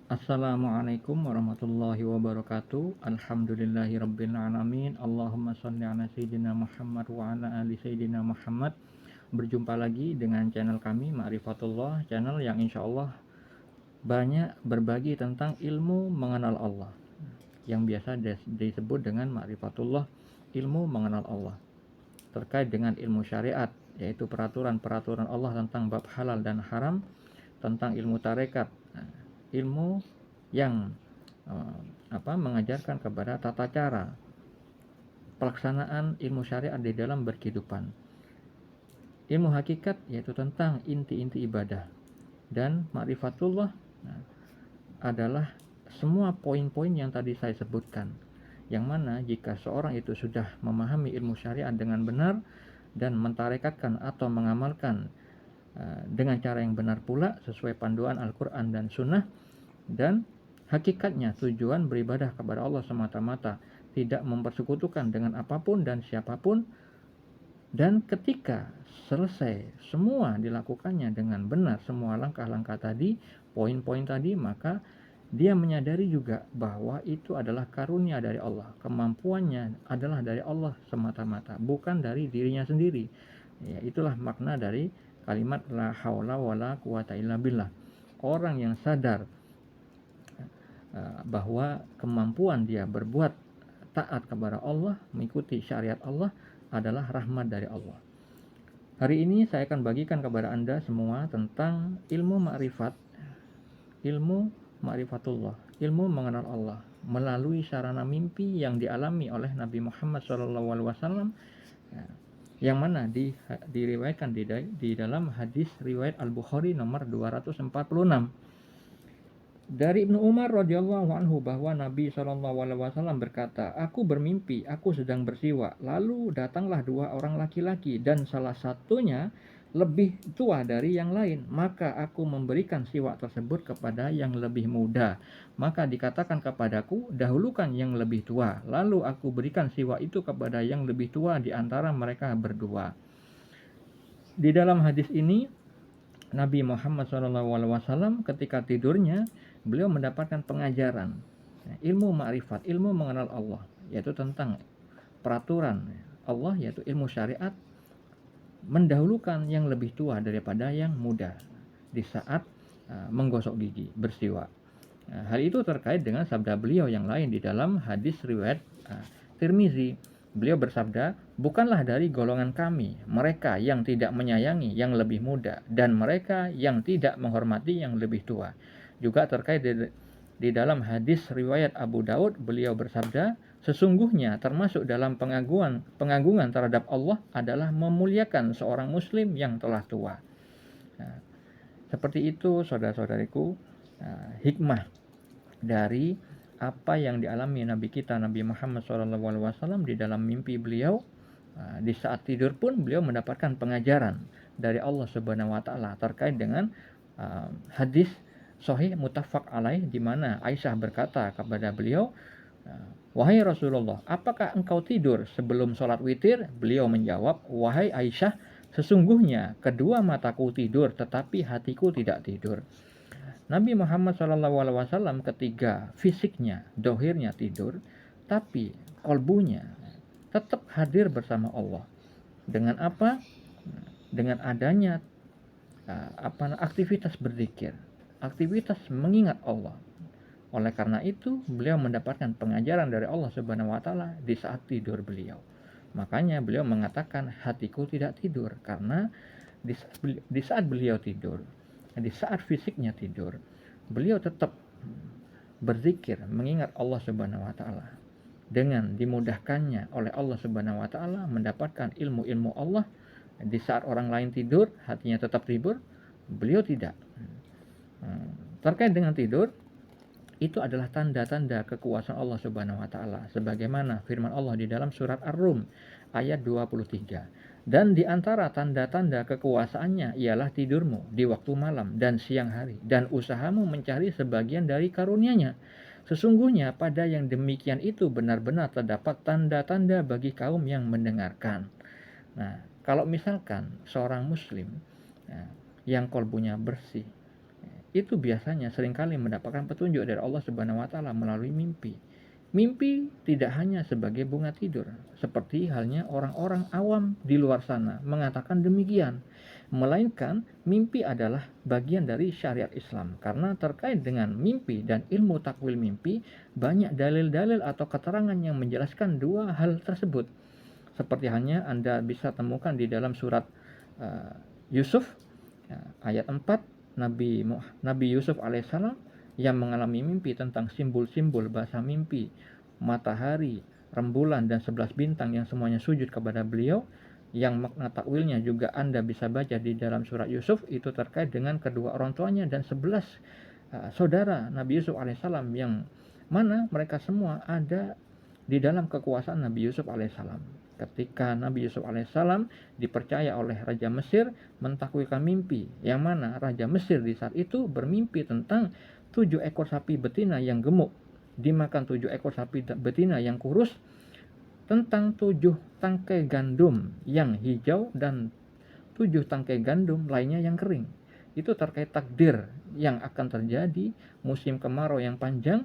Assalamualaikum warahmatullahi wabarakatuh. Alhamdulillahirabbil alamin. Allahumma shalli ala sayyidina Muhammad wa ala ali sayyidina Muhammad. Berjumpa lagi dengan channel kami Ma'rifatullah, channel yang insyaallah banyak berbagi tentang ilmu mengenal Allah, yang biasa disebut dengan Ma'rifatullah, ilmu mengenal Allah, terkait dengan ilmu syariat, yaitu peraturan-peraturan Allah tentang bab halal dan haram, tentang ilmu tarekat, ilmu yang mengajarkan kepada tata cara pelaksanaan ilmu syariat di dalam berkehidupan. Ilmu hakikat yaitu tentang inti-inti ibadah, dan ma'rifatullah adalah semua poin-poin yang tadi saya sebutkan, yang mana jika seorang itu sudah memahami ilmu syariat dengan benar dan mentarekatkan atau mengamalkan dengan cara yang benar pula sesuai panduan Al-Quran dan Sunnah, dan hakikatnya tujuan beribadah kepada Allah semata-mata, tidak mempersekutukan dengan apapun dan siapapun, dan ketika selesai semua dilakukannya dengan benar, semua langkah-langkah tadi, poin-poin tadi, maka dia menyadari juga bahwa itu adalah karunia dari Allah, kemampuannya adalah dari Allah semata-mata, bukan dari dirinya sendiri. Ya, itulah makna dari kalimat la haula wala quwata illa billah. Orang yang sadar bahwa kemampuan dia berbuat taat kepada Allah, mengikuti syariat Allah adalah rahmat dari Allah. Hari ini saya akan bagikan kepada Anda semua tentang ilmu ma'rifat, ilmu ma'rifatullah, ilmu mengenal Allah melalui sarana mimpi yang dialami oleh Nabi Muhammad SAW, yang mana diriwayatkan di dalam hadis riwayat Al-Bukhari nomor 246 dari Ibnu Umar radhiyallahu anhu, bahwa Nabi SAW berkata, "Aku bermimpi, aku sedang bersiwak. Lalu datanglah dua orang laki-laki, dan salah satunya lebih tua dari yang lain. Maka aku memberikan siwak tersebut kepada yang lebih muda. Maka dikatakan kepadaku, dahulukan yang lebih tua. Lalu aku berikan siwak itu kepada yang lebih tua di antara mereka berdua." Di dalam hadis ini, Nabi Muhammad SAW ketika tidurnya, beliau mendapatkan pengajaran ilmu ma'rifat, ilmu mengenal Allah, yaitu tentang peraturan Allah, yaitu ilmu syariat, mendahulukan yang lebih tua daripada yang muda di saat menggosok gigi, bersiwak. Hal itu terkait dengan sabda beliau yang lain di dalam hadis riwayat Tirmizi. Beliau bersabda, "Bukanlah dari golongan kami mereka yang tidak menyayangi yang lebih muda, dan mereka yang tidak menghormati yang lebih tua." Juga terkait di dalam hadis riwayat Abu Daud, beliau bersabda, "Sesungguhnya termasuk dalam pengagungan terhadap Allah adalah memuliakan seorang muslim yang telah tua." Nah, seperti itu saudara-saudariku, hikmah dari apa yang dialami Nabi kita Nabi Muhammad SAW di dalam mimpi beliau. Di saat tidur pun beliau mendapatkan pengajaran dari Allah Subhanahu wa taala terkait dengan hadis sahih muttafaq alaih, di mana Aisyah berkata kepada beliau, "Wahai Rasulullah, apakah engkau tidur sebelum sholat witir?" Beliau menjawab, "Wahai Aisyah, sesungguhnya kedua mataku tidur tetapi hatiku tidak tidur." Nabi Muhammad SAW ketika fisiknya, dohirnya tidur, tapi kolbunya tetap hadir bersama Allah. Dengan apa? Dengan adanya aktivitas berzikir, aktivitas mengingat Allah. Oleh karena itu, beliau mendapatkan pengajaran dari Allah Subhanahu wa taala di saat tidur beliau. Makanya beliau mengatakan, hatiku tidak tidur, karena di saat beliau tidur, di saat fisiknya tidur, beliau tetap berzikir, mengingat Allah Subhanahu wa taala. Dengan dimudahkannya oleh Allah Subhanahu wa taala mendapatkan ilmu-ilmu Allah, di saat orang lain tidur, hatinya tetap tidur, beliau tidak. Terkait dengan tidur, itu adalah tanda-tanda kekuasaan Allah Subhanahu wa taala, sebagaimana firman Allah di dalam surat Ar-Rum ayat 23. "Dan di antara tanda-tanda kekuasaannya ialah tidurmu di waktu malam dan siang hari, dan usahamu mencari sebagian dari karunia-Nya. Sesungguhnya pada yang demikian itu benar-benar terdapat tanda-tanda bagi kaum yang mendengarkan." Nah, kalau misalkan seorang muslim yang kolbunya bersih, itu biasanya seringkali mendapatkan petunjuk dari Allah Subhanahu wa taala melalui mimpi. Mimpi tidak hanya sebagai bunga tidur, seperti halnya orang-orang awam di luar sana mengatakan demikian, melainkan mimpi adalah bagian dari syariat Islam. Karena terkait dengan mimpi dan ilmu takwil mimpi, banyak dalil-dalil atau keterangan yang menjelaskan dua hal tersebut. Seperti halnya Anda bisa temukan di dalam surat Yusuf ayat 4, Nabi Yusuf alaihissalam yang mengalami mimpi tentang simbol-simbol bahasa mimpi, matahari, rembulan, dan 11 bintang yang semuanya sujud kepada beliau, yang makna takwilnya juga Anda bisa baca di dalam surat Yusuf, itu terkait dengan kedua orang tuanya dan 11 saudara Nabi Yusuf alaihissalam, yang mana mereka semua ada di dalam kekuasaan Nabi Yusuf alaihissalam. Ketika Nabi Yusuf alaihissalam dipercaya oleh Raja Mesir mentakwilkan mimpi, yang mana Raja Mesir di saat itu bermimpi tentang 7 ekor sapi betina yang gemuk dimakan 7 ekor sapi betina yang kurus, tentang 7 tangkai gandum yang hijau dan 7 tangkai gandum lainnya yang kering. Itu terkait takdir yang akan terjadi musim kemarau yang panjang.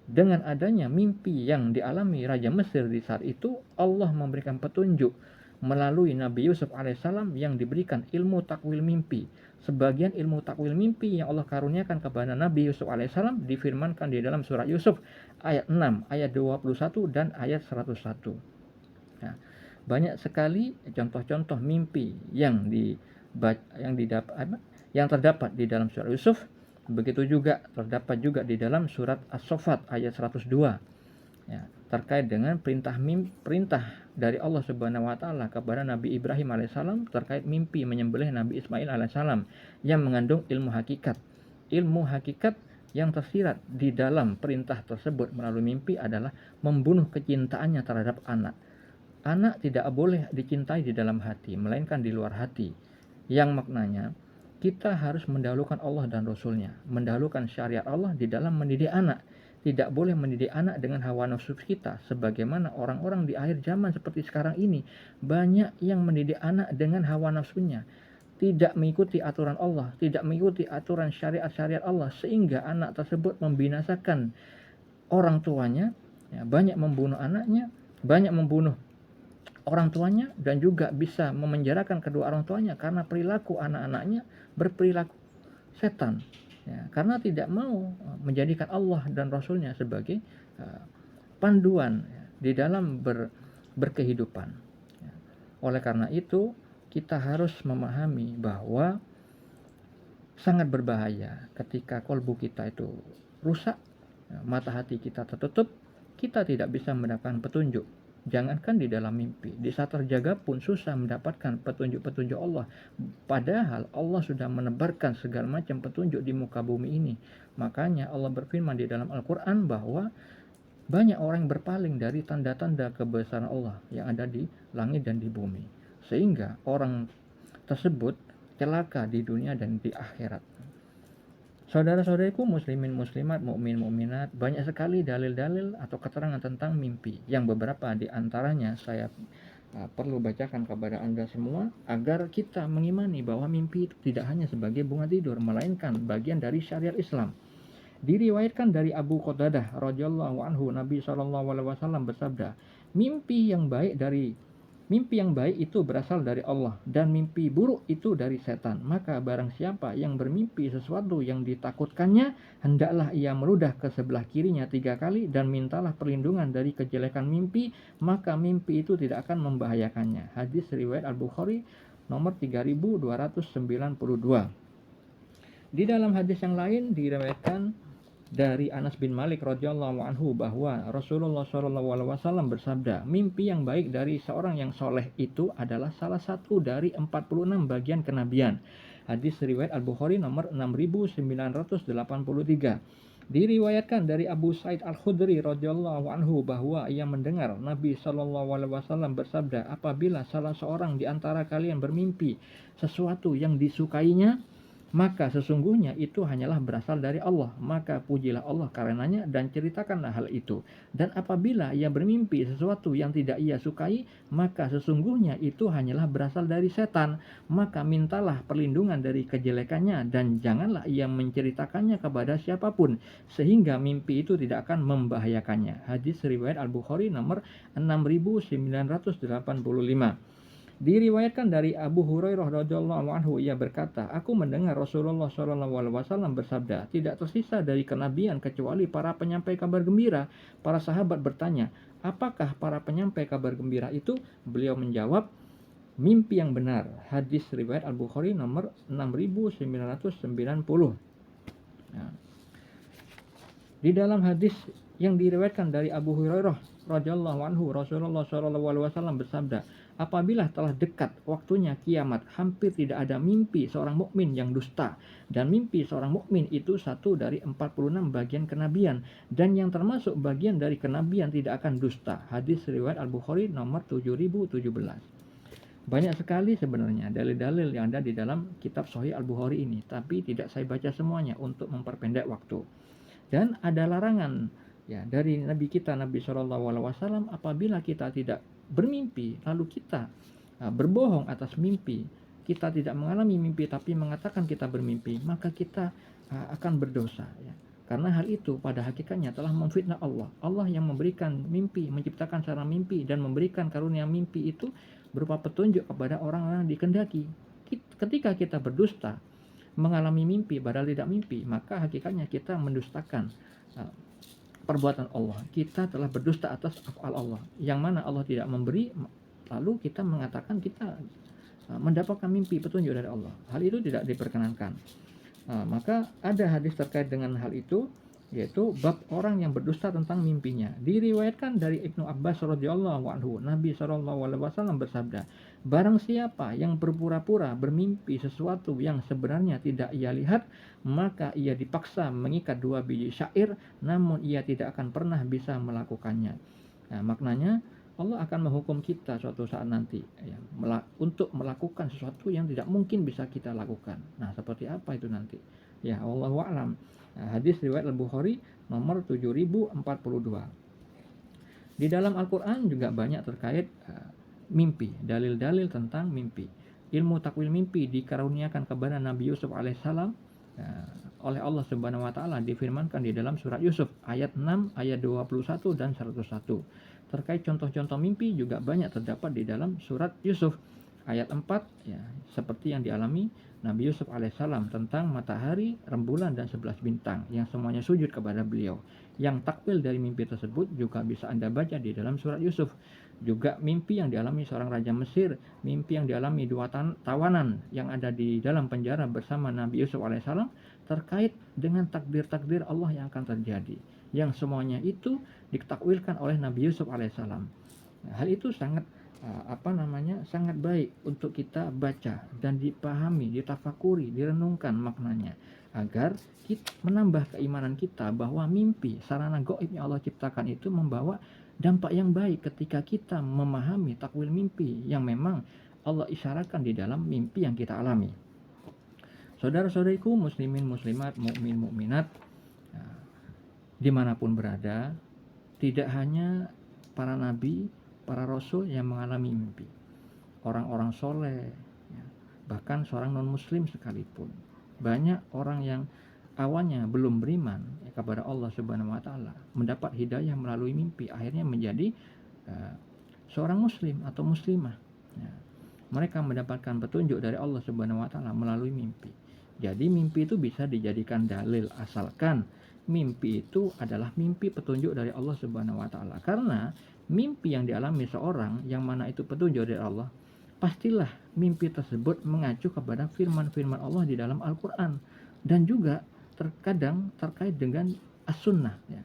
Dengan adanya mimpi yang dialami Raja Mesir di saat itu, Allah memberikan petunjuk melalui Nabi Yusuf alaihissalam yang diberikan ilmu takwil mimpi. Sebagian ilmu takwil mimpi yang Allah karuniakan kepada Nabi Yusuf alaihissalam difirmankan di dalam surat Yusuf ayat 6, ayat 21 dan ayat 101. Nah, banyak sekali contoh-contoh mimpi yang terdapat di dalam surat Yusuf. Begitu juga terdapat juga di dalam surat As-Saffat ayat 102, terkait dengan perintah dari Allah Subhanahu wa taala kepada Nabi Ibrahim alaihissalam terkait mimpi menyembelih Nabi Ismail alaihissalam yang mengandung ilmu hakikat. Ilmu hakikat yang tersirat di dalam perintah tersebut melalui mimpi adalah membunuh kecintaannya terhadap anak. Anak tidak boleh dicintai di dalam hati, melainkan di luar hati, yang maknanya kita harus mendahulukan Allah dan Rasulnya, mendahulukan syariat Allah di dalam mendidik anak. Tidak boleh mendidik anak dengan hawa nafsu kita, sebagaimana orang-orang di akhir zaman seperti sekarang ini banyak yang mendidik anak dengan hawa nafsunya, tidak mengikuti aturan Allah, tidak mengikuti aturan syariat-syariat Allah, sehingga anak tersebut membinasakan orang tuanya, banyak membunuh anaknya, banyak membunuh orang tuanya, dan juga bisa memenjarakan kedua orang tuanya karena perilaku anak-anaknya berperilaku setan, karena tidak mau menjadikan Allah dan Rasulnya sebagai panduan di dalam berkehidupan. Oleh karena itu kita harus memahami bahwa sangat berbahaya ketika kolbu kita itu rusak, mata hati kita tertutup, kita tidak bisa mendapatkan petunjuk. Jangankan di dalam mimpi, di saat terjaga pun susah mendapatkan petunjuk-petunjuk Allah. Padahal Allah sudah menebarkan segala macam petunjuk di muka bumi ini. Makanya Allah berfirman di dalam Al-Quran bahwa banyak orang yang berpaling dari tanda-tanda kebesaran Allah yang ada di langit dan di bumi, sehingga orang tersebut celaka di dunia dan di akhirat. Saudara-saudariku muslimin muslimat, mukmin mukminat, banyak sekali dalil-dalil atau keterangan tentang mimpi, yang beberapa di antaranya saya perlu bacakan kepada Anda semua agar kita mengimani bahwa mimpi itu tidak hanya sebagai bunga tidur, melainkan bagian dari syariat Islam. Diriwayatkan dari Abu Qatadah radhiyallahu anhu, Nabi SAW bersabda, mimpi yang baik itu berasal dari Allah, dan mimpi buruk itu dari setan. Maka barang siapa yang bermimpi sesuatu yang ditakutkannya, hendaklah ia meludah ke sebelah kirinya 3 kali dan mintalah perlindungan dari kejelekan mimpi, maka mimpi itu tidak akan membahayakannya. Hadis riwayat Al-Bukhari nomor 3292. Di dalam hadis yang lain diriwayatkan dari Anas bin Malik radhiyallahu anhu bahwa Rasulullah SAW bersabda, mimpi yang baik dari seorang yang soleh itu adalah salah satu dari 46 bagian kenabian. Hadis riwayat Al-Bukhari nomor 6983. Diriwayatkan dari Abu Sa'id Al-Khudri radhiyallahu anhu bahwa ia mendengar Nabi SAW bersabda, apabila salah seorang di antara kalian bermimpi sesuatu yang disukainya, maka sesungguhnya itu hanyalah berasal dari Allah. Maka pujilah Allah karenanya dan ceritakanlah hal itu. Dan apabila ia bermimpi sesuatu yang tidak ia sukai, maka sesungguhnya itu hanyalah berasal dari setan. Maka mintalah perlindungan dari kejelekannya dan janganlah ia menceritakannya kepada siapapun, sehingga mimpi itu tidak akan membahayakannya. Hadis riwayat Al-Bukhari nomor 6985. Diriwayatkan dari Abu Hurairah radhiyallahu anhu, ia berkata, aku mendengar Rasulullah SAW bersabda, tidak tersisa dari kenabian kecuali para penyampai kabar gembira. Para sahabat bertanya, apakah para penyampai kabar gembira itu? Beliau menjawab, mimpi yang benar. Hadis riwayat Al-Bukhari nomor 6990. Nah, di dalam hadis yang diriwayatkan dari Abu Hurairah radhiyallahu anhu, Rasulullah SAW bersabda, apabila telah dekat waktunya kiamat, hampir tidak ada mimpi seorang mukmin yang dusta, dan mimpi seorang mukmin itu satu dari 46 bagian kenabian, dan yang termasuk bagian dari kenabian tidak akan dusta. Hadis riwayat Al-Bukhari nomor 7017. Banyak sekali sebenarnya dalil-dalil yang ada di dalam kitab Sahih Al-Bukhari ini, tapi tidak saya baca semuanya untuk memperpendek waktu. Dan ada larangan ya dari Nabi kita Nabi SAW, apabila kita tidak bermimpi lalu kita berbohong atas mimpi, kita tidak mengalami mimpi tapi mengatakan kita bermimpi, maka kita akan berdosa ya. Karena hal itu pada hakikatnya telah memfitnah Allah. Allah yang memberikan mimpi, menciptakan secara mimpi dan memberikan karunia mimpi itu berupa petunjuk kepada orang-orang yang dikehendaki. Ketika kita berdusta mengalami mimpi padahal tidak mimpi, maka hakikatnya kita mendustakan perbuatan Allah. Kita telah berdusta atas af'al Allah, yang mana Allah tidak memberi, lalu kita mengatakan kita mendapatkan mimpi petunjuk dari Allah. Hal itu tidak diperkenankan. Maka ada hadis terkait dengan hal itu, yaitu bab orang yang berdusta tentang mimpinya. Diriwayatkan dari Ibnu Abbas radhiyallahu anhu, Nabi SAW bersabda, barang siapa yang berpura-pura bermimpi sesuatu yang sebenarnya tidak ia lihat, maka ia dipaksa mengikat 2 biji syair, namun ia tidak akan pernah bisa melakukannya. Nah, maknanya Allah akan menghukum kita suatu saat nanti ya, untuk melakukan sesuatu yang tidak mungkin bisa kita lakukan. Nah, seperti apa itu nanti? Ya, Allahu a'lam. Nah, hadis riwayat Al-Bukhari nomor 7042. Di dalam Al-Quran juga banyak terkait mimpi, dalil-dalil tentang mimpi. Ilmu takwil mimpi dikaruniakan kepada Nabi Yusuf alaihissalam oleh Allah Subhanahu wa taala, difirmankan di dalam surat Yusuf ayat 6, ayat 21 dan 101. Terkait contoh-contoh mimpi juga banyak terdapat di dalam surat Yusuf ayat 4 ya, seperti yang dialami Nabi Yusuf alaihissalam tentang matahari, rembulan dan 11 bintang yang semuanya sujud kepada beliau. Yang takwil dari mimpi tersebut juga bisa Anda baca di dalam surat Yusuf. Juga mimpi yang dialami seorang raja Mesir, mimpi yang dialami 2 tawanan yang ada di dalam penjara bersama Nabi Yusuf alaihissalam terkait dengan takdir-takdir Allah yang akan terjadi, yang semuanya itu ditakwilkan oleh Nabi Yusuf alaihissalam. Hal itu sangat sangat baik untuk kita baca dan dipahami, ditafakuri, direnungkan maknanya, agar kita menambah keimanan kita bahwa mimpi sarana gaib yang Allah ciptakan itu membawa dampak yang baik ketika kita memahami takwil mimpi yang memang Allah isyaratkan di dalam mimpi yang kita alami. Saudara-saudariku muslimin muslimat, mukmin mukminat dimanapun berada, tidak hanya para nabi, para rasul yang mengalami mimpi, orang-orang soleh ya, bahkan seorang non muslim sekalipun, banyak orang yang awalnya belum beriman kepada Allah Subhanahu wa taala mendapat hidayah melalui mimpi, akhirnya menjadi seorang muslim atau muslimah ya. Mereka mendapatkan petunjuk dari Allah Subhanahu wa taala melalui mimpi. Jadi mimpi itu bisa dijadikan dalil asalkan mimpi itu adalah mimpi petunjuk dari Allah Subhanahu wa taala. Karena mimpi yang dialami seorang yang mana itu petunjuk dari Allah, pastilah mimpi tersebut mengacu kepada firman-firman Allah di dalam Al-Qur'an, dan juga terkadang terkait dengan as-sunnah ya,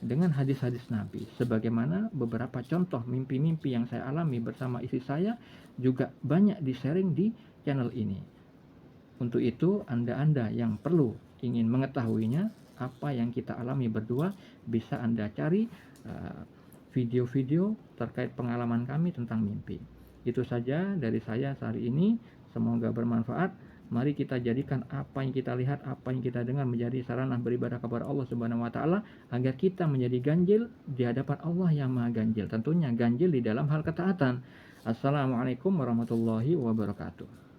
dengan hadis-hadis Nabi. Sebagaimana beberapa contoh mimpi-mimpi yang saya alami bersama istri saya juga banyak di-sharing di channel ini. Untuk itu Anda yang perlu ingin mengetahuinya apa yang kita alami berdua, bisa Anda cari video-video terkait pengalaman kami tentang mimpi. Itu saja dari saya hari ini, semoga bermanfaat. Mari kita jadikan apa yang kita lihat, apa yang kita dengar menjadi sarana beribadah kepada Allah Subhanahu wa taala agar kita menjadi ganjil di hadapan Allah yang Maha Ganjil. Tentunya ganjil di dalam hal ketaatan. Assalamualaikum warahmatullahi wabarakatuh.